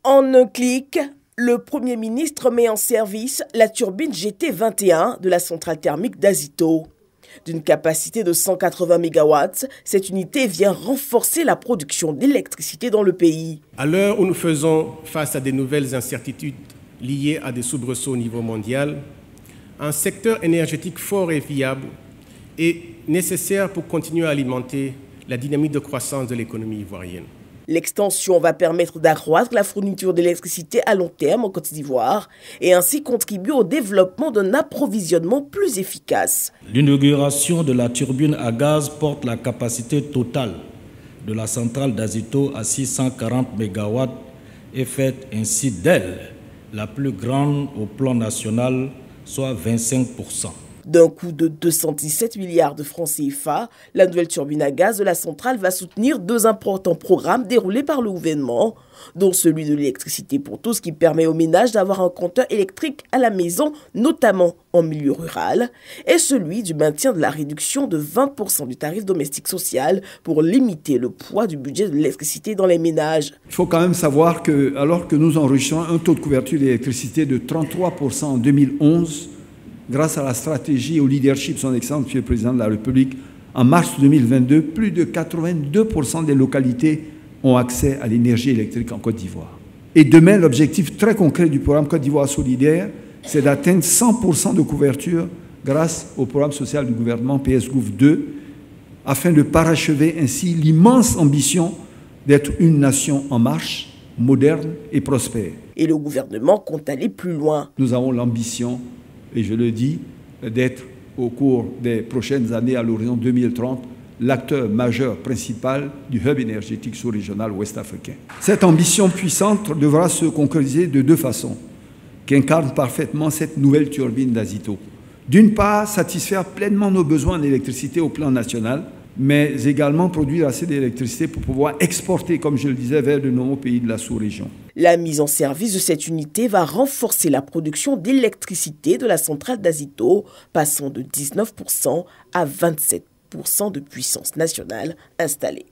En un clic, le Premier ministre met en service la turbine GT21 de la centrale thermique d'Azito. D'une capacité de 180 MW, cette unité vient renforcer la production d'électricité dans le pays. À l'heure où nous faisons face à de nouvelles incertitudes liées à des soubresauts au niveau mondial, un secteur énergétique fort et viable est nécessaire pour continuer à alimenter la dynamique de croissance de l'économie ivoirienne. L'extension va permettre d'accroître la fourniture d'électricité à long terme en Côte d'Ivoire et ainsi contribuer au développement d'un approvisionnement plus efficace. L'inauguration de la turbine à gaz porte la capacité totale de la centrale d'Azito à 640 MW et fait ainsi d'elle la plus grande au plan national, soit 25%. D'un coût de 217 milliards de francs CFA, la nouvelle turbine à gaz de la centrale va soutenir deux importants programmes déroulés par le gouvernement, dont celui de l'électricité pour tous qui permet aux ménages d'avoir un compteur électrique à la maison, notamment en milieu rural, et celui du maintien de la réduction de 20% du tarif domestique social pour limiter le poids du budget de l'électricité dans les ménages. Il faut quand même savoir que, alors que nous enregistrons un taux de couverture d'électricité de 33% en 2011, grâce à la stratégie et au leadership de son Excellence, M. le Président de la République, en mars 2022, plus de 82% des localités ont accès à l'énergie électrique en Côte d'Ivoire. Et demain, l'objectif très concret du programme Côte d'Ivoire solidaire, c'est d'atteindre 100% de couverture grâce au programme social du gouvernement PS-Gouv 2, afin de parachever ainsi l'immense ambition d'être une nation en marche, moderne et prospère. Et le gouvernement compte aller plus loin. Nous avons l'ambition, et je le dis, d'être au cours des prochaines années à l'horizon 2030, l'acteur majeur principal du hub énergétique sous-régional ouest-africain. Cette ambition puissante devra se concrétiser de deux façons, qu'incarne parfaitement cette nouvelle turbine d'Azito. D'une part, satisfaire pleinement nos besoins en électricité au plan national, mais également produire assez d'électricité pour pouvoir exporter, comme je le disais, vers de nombreux pays de la sous-région. La mise en service de cette unité va renforcer la production d'électricité de la centrale d'Azito, passant de 19% à 27% de puissance nationale installée.